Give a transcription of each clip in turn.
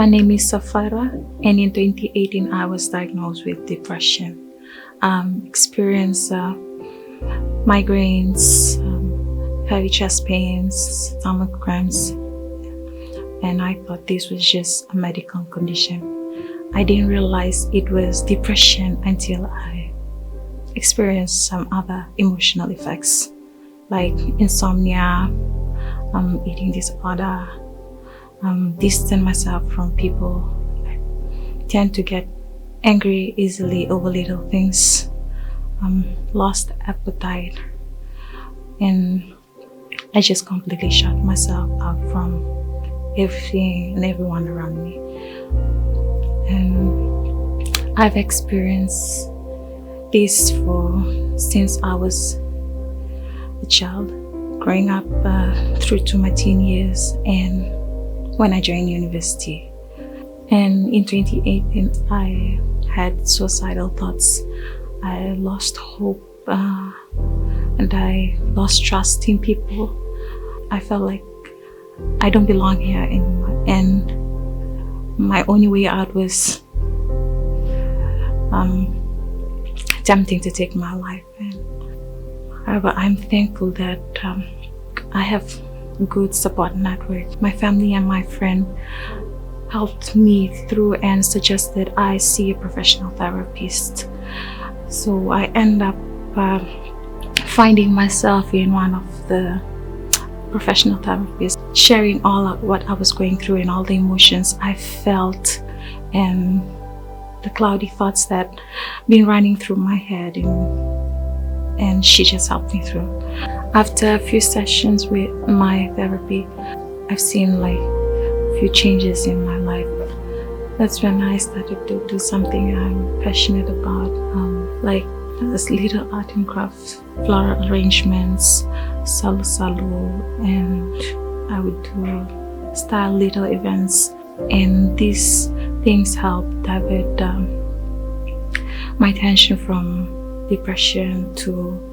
My name is Safara, and in 2018 I was diagnosed with depression. Experienced migraines, heavy chest pains, stomach cramps, and I thought this was just a medical condition. I didn't realize it was depression until I experienced some other emotional effects like insomnia, eating disorder, distance myself from people. I tend to get angry easily over little things, lost appetite, and I just completely shut myself out from everything and everyone around me. And I've experienced this since I was a child, growing up through to my teen years and when I joined university. And in 2018, I had suicidal thoughts. I lost hope and I lost trust in people. I felt like I don't belong here anymore. And my only way out was attempting to take my life. However, I'm thankful that I have a good support network. My family and my friend helped me through and suggested I see a professional therapist. So I end up finding myself in one of the professional therapists, sharing all of what I was going through and all the emotions I felt and the cloudy thoughts that been running through my head, and she just helped me through. After a few sessions with my therapy, I've seen like a few changes in my life. That's when I started to do something I'm passionate about, like this little art and craft, floral arrangements, salu, and I would do style little events, and these things help divert my attention from depression to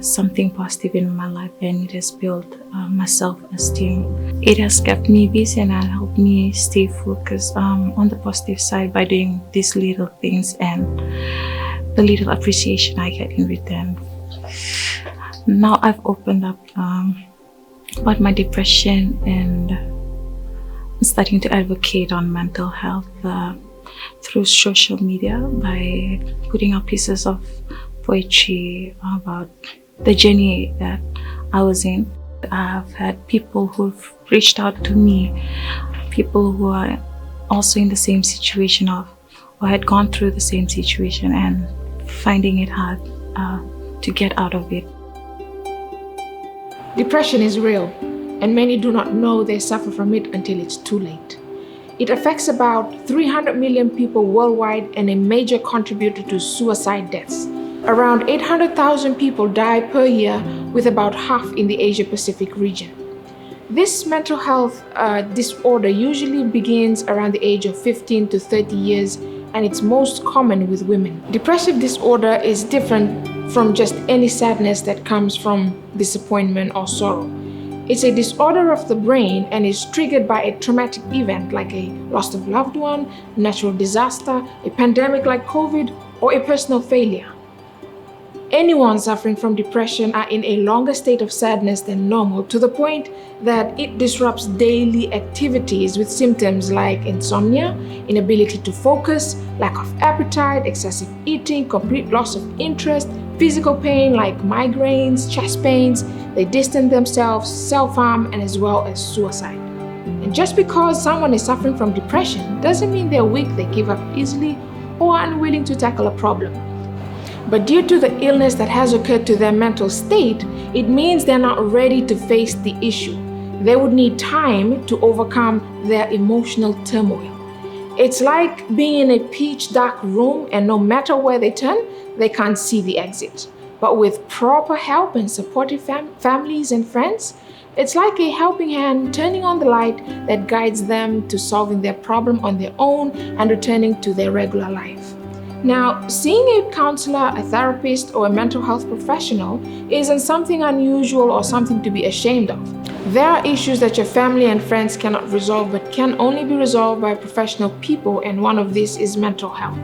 something positive in my life, and it has built my self-esteem. It has kept me busy and helped me stay focused on the positive side by doing these little things and the little appreciation I get in return. Now I've opened up about my depression and I'm starting to advocate on mental health through social media by putting up pieces of poetry about the journey that I was in. I've had people who've reached out to me, people who are also in the same situation or had gone through the same situation and finding it hard to get out of it. Depression is real, and many do not know they suffer from it until it's too late. It affects about 300 million people worldwide and a major contributor to suicide deaths. Around 800,000 people die per year, with about half in the Asia-Pacific region. This mental health disorder usually begins around the age of 15 to 30 years, and it's most common with women. Depressive disorder is different from just any sadness that comes from disappointment or sorrow. It's a disorder of the brain and is triggered by a traumatic event like a loss of loved one, natural disaster, a pandemic like COVID, or a personal failure. Anyone suffering from depression are in a longer state of sadness than normal, to the point that it disrupts daily activities with symptoms like insomnia, inability to focus, lack of appetite, excessive eating, complete loss of interest, physical pain like migraines, chest pains. They distance themselves, self-harm, and as well as suicide. And just because someone is suffering from depression doesn't mean they're weak, they give up easily, or are unwilling to tackle a problem. But due to the illness that has occurred to their mental state, it means they're not ready to face the issue. They would need time to overcome their emotional turmoil. It's like being in a pitch dark room and no matter where they turn, they can't see the exit. But with proper help and supportive families and friends, it's like a helping hand turning on the light that guides them to solving their problem on their own and returning to their regular life. Now, seeing a counselor, a therapist, or a mental health professional isn't something unusual or something to be ashamed of. There are issues that your family and friends cannot resolve but can only be resolved by professional people, and one of these is mental health.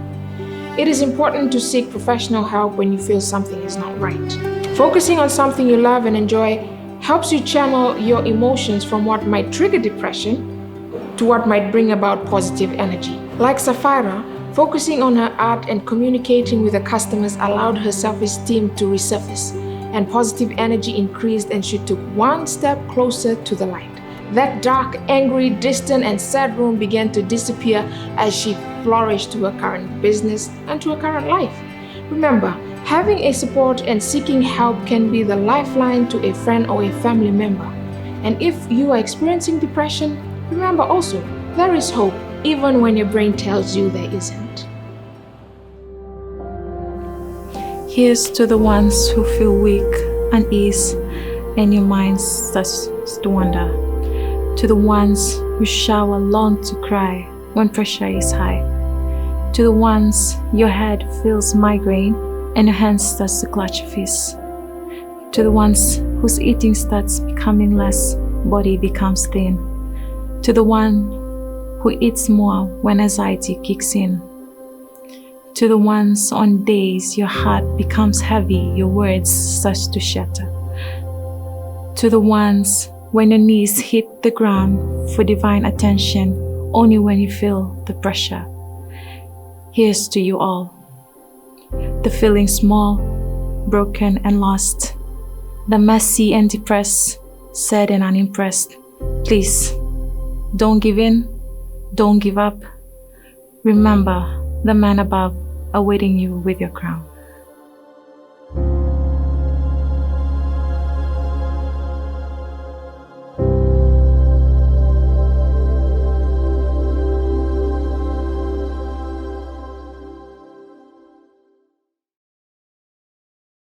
It is important to seek professional help when you feel something is not right. Focusing on something you love and enjoy helps you channel your emotions from what might trigger depression to what might bring about positive energy. Like Sapphira, focusing on her art and communicating with her customers allowed her self-esteem to resurface, and positive energy increased, and she took one step closer to the light. That dark, angry, distant, and sad room began to disappear as she flourished to her current business and to her current life. Remember, having a support and seeking help can be the lifeline to a friend or a family member. And if you are experiencing depression, remember also, there is hope, even when your brain tells you there isn't. Here's to the ones who feel weak, unease, and your mind starts to wander. To the ones who shower long to cry when pressure is high. To the ones your head feels migraine and your hand starts to clutch fists. To the ones whose eating starts becoming less, body becomes thin. To the one who eats more when anxiety kicks in. To the ones on days your heart becomes heavy, your words start to shatter. To the ones when your knees hit the ground for divine attention only when you feel the pressure. Here's to you all. The feeling small, broken and lost. The messy and depressed, sad and unimpressed. Please, don't give in, don't give up. Remember the man above awaiting you with your crown.